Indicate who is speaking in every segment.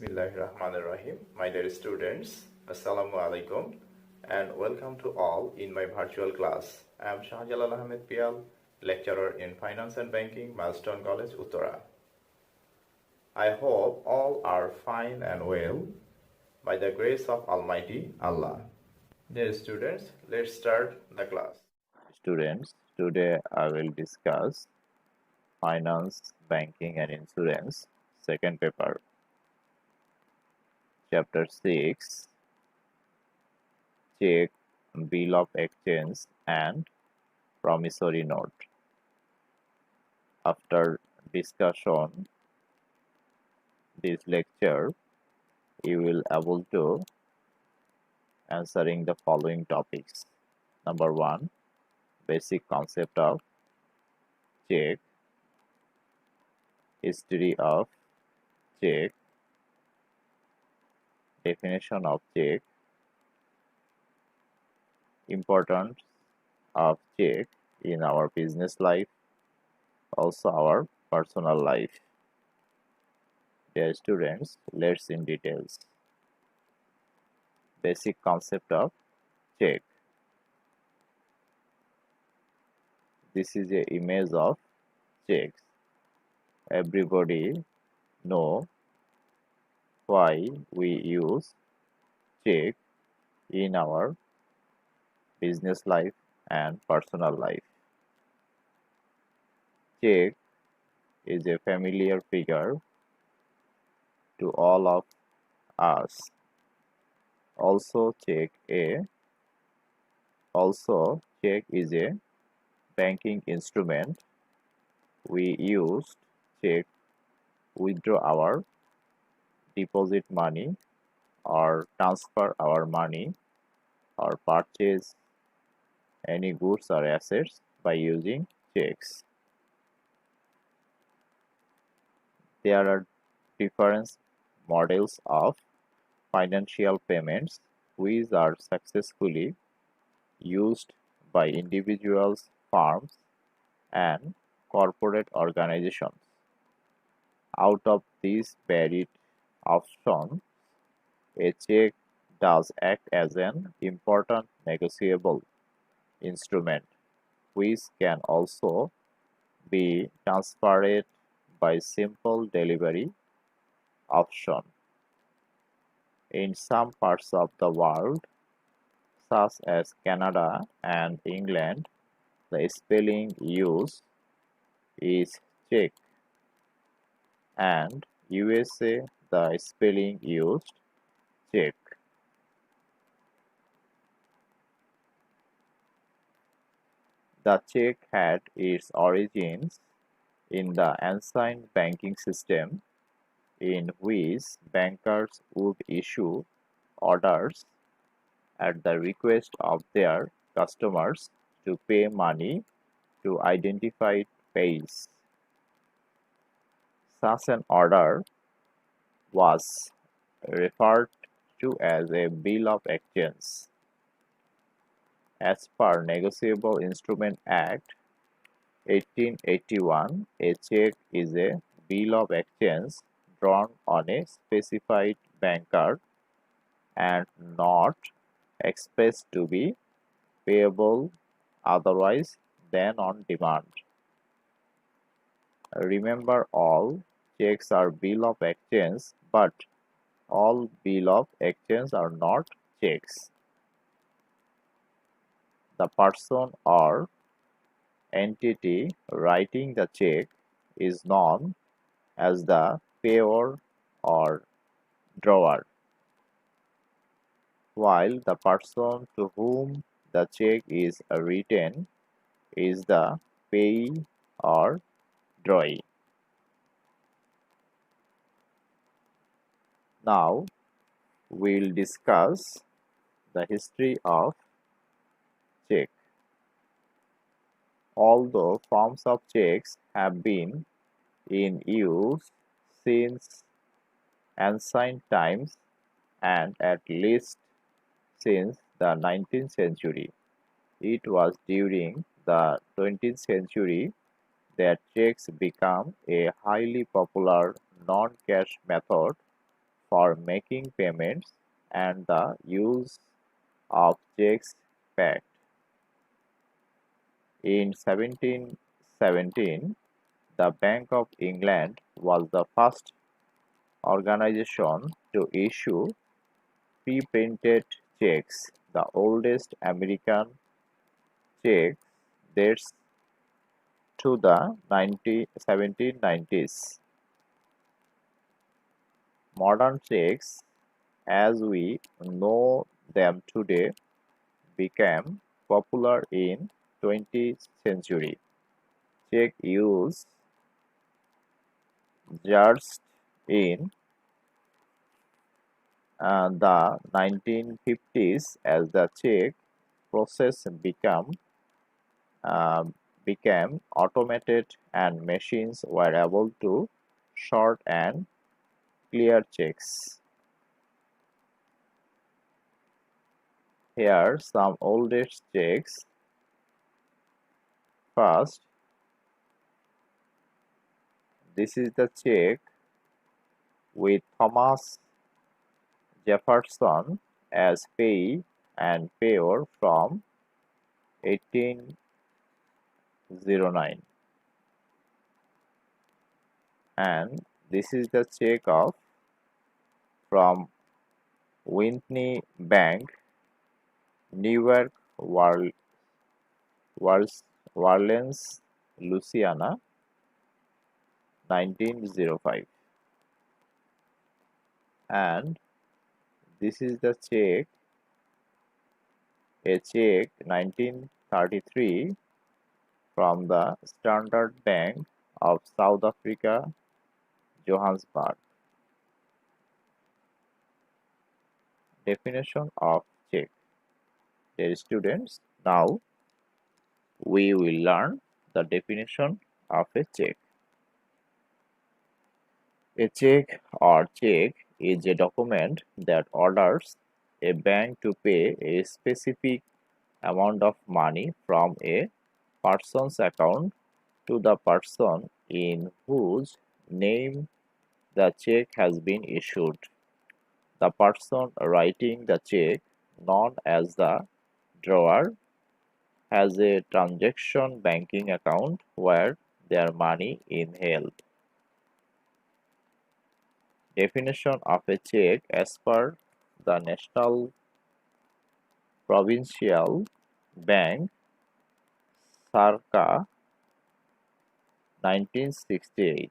Speaker 1: Bismillahirrahmanirrahim. My dear students, Assalamu alaikum and welcome to all in my virtual class. I am Shahjalal Ahmed Pial, lecturer in Finance and Banking, Milestone College, Uttara. I hope all are fine and well by the grace of Almighty Allah. Dear students, let's start the class.
Speaker 2: Students, today I will discuss Finance, Banking and Insurance, second paper, chapter 6, Cheque, Bill of Exchange and Promissory Note. After discussion this lecture, you will able to answering the following topics. Number 1, basic concept of cheque, history of cheque, definition of cheque, importance of cheque in our business life, also our personal life. Dear students, let's in details. Basic concept of cheque. This is a image of checks. Everybody know why we use cheque in our business life and personal life. Cheque is a familiar figure to all of us. Also, cheque is a banking instrument. We use cheque withdraw our deposit money or transfer our money or purchase any goods or assets by using cheques. There are different models of financial payments which are successfully used by individuals, firms, and corporate organizations. Out of these varied options, a cheque does act as an important negotiable instrument, which can also be transferred by simple delivery option. In some parts of the world, such as Canada and England, the spelling used is cheque, and USA the spelling used cheque. The cheque had its origins in the ancient banking system, in which bankers would issue orders at the request of their customers to pay money to identified pays. Such an order was referred to as a bill of exchange. As per Negotiable Instrument Act 1881, a cheque is a bill of exchange drawn on a specified bank card and not expressed to be payable otherwise than on demand. Remember, all cheques are bill of exchange, but all bill of exchange are not cheques. The person or entity writing the cheque is known as the payer or drawer, while the person to whom the cheque is written is the payee or drawee. Now we'll discuss the history of cheque. Although forms of cheques have been in use since ancient times and at least since the 19th century, it was during the 20th century that cheques became a highly popular non-cash method for making payments and the use of checks pact. In 1717, the Bank of England was the first organization to issue pre-printed checks. The oldest American check dates to the 1790s. Modern checks, as we know them today, became popular in 20th century. Check use just in the 1950s as the check process uh, became automated and machines were able to sort and clear checks. Here some oldest checks. First, this is the check with Thomas Jefferson as payee and payer from 1809, and this is the check of from Whitney Bank, Newark, Orleans, Louisiana, 1905, and this is the check, a check 1933 from the Standard Bank of South Africa, Johannesburg. Definition of check. Dear students, now we will learn the definition of a check. A check or check is a document that orders a bank to pay a specific amount of money from a person's account to the person in whose name the check has been issued. The person writing the check, known as the drawer, has a transaction banking account where their money is held. Definition of a check as per the National Provincial Bank circa 1968.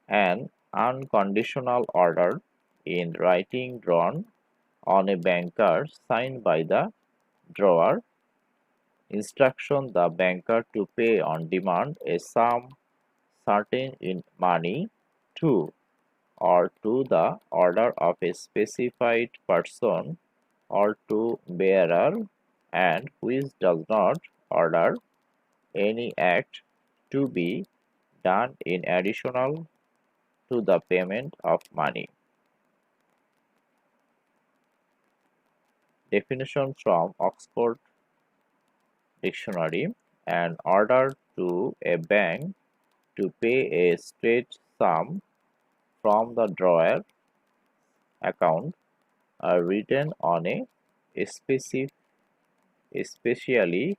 Speaker 2: An unconditional order in writing drawn on a banker signed by the drawer, instruction the banker to pay on demand a sum certain in money to or to the order of a specified person or to bearer, and which does not order any act to be done in additional to the payment of money. Definition from Oxford Dictionary: an order to a bank to pay a straight sum from the drawer account are written on a specially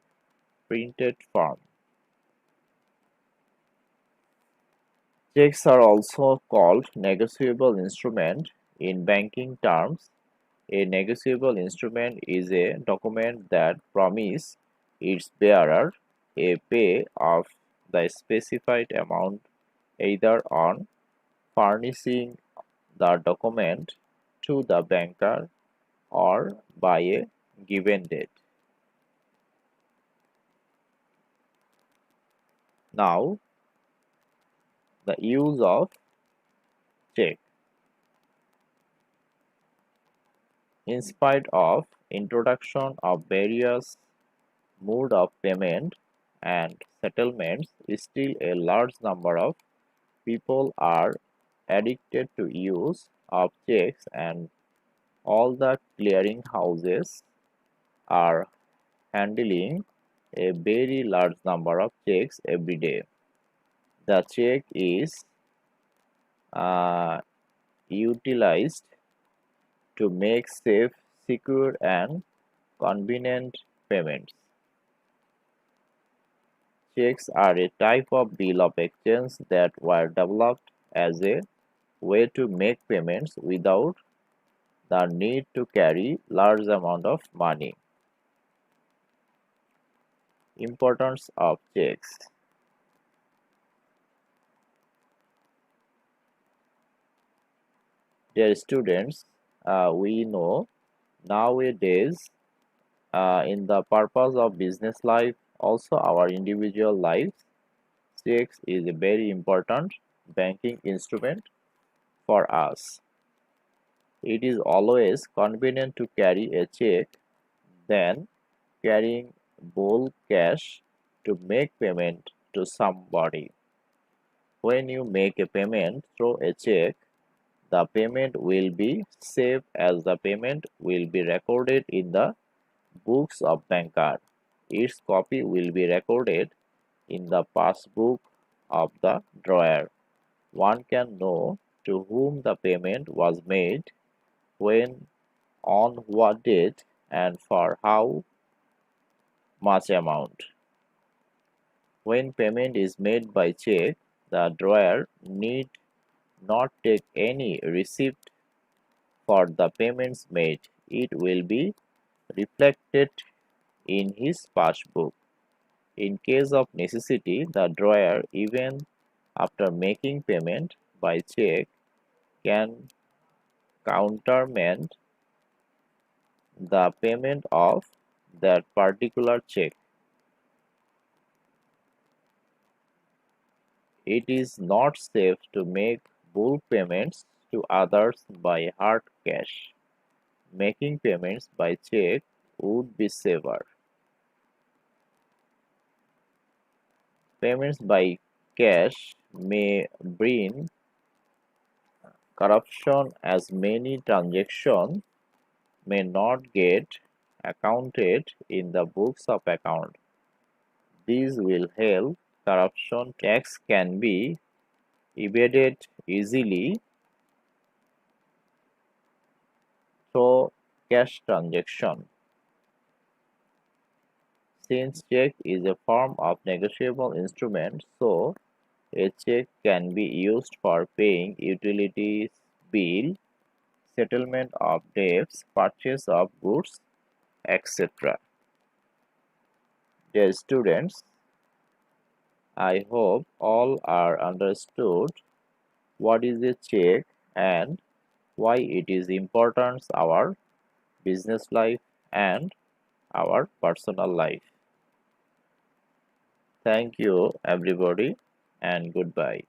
Speaker 2: printed form. Checks are also called negotiable instrument in banking terms. A negotiable instrument is a document that promises its bearer a pay of the specified amount either on furnishing the document to the banker or by a given date. Now, the use of check. In spite of introduction of various mode of payment and settlements, still a large number of people are addicted to use of checks, and all the clearing houses are handling a very large number of checks every day. The check is utilized to make safe, secure, and convenient payments. Checks are a type of bill of exchange that were developed as a way to make payments without the need to carry large amount of money. Importance of checks. Dear students, we know nowadays in the purpose of business life, also our individual lives, checks is a very important banking instrument for us. It is always convenient to carry a check than carrying bulk cash to make payment to somebody. When you make a payment through a check, the payment will be safe as the payment will be recorded in the books of banker. Its copy will be recorded in the passbook of the drawer. One can know to whom the payment was made, when, on what date, and for how much amount. When payment is made by check, the drawer need not take any receipt for the payments made. It will be reflected in his passbook. In case of necessity, the drawer, even after making payment by check, can countermand the payment of that particular check. It is not safe to make bulk payments to others by hard cash. Making payments by check would be safer. Payments by cash may bring corruption, as many transactions may not get accounted in the books of account. These will help corruption. Tax can be evaded easily through cash transaction. Since check is a form of negotiable instrument, so a check can be used for paying utilities bill, settlement of debts, purchase of goods, etc. Dear students, I hope all are understood what is a check and why it is important our business life and our personal life. Thank you everybody and goodbye.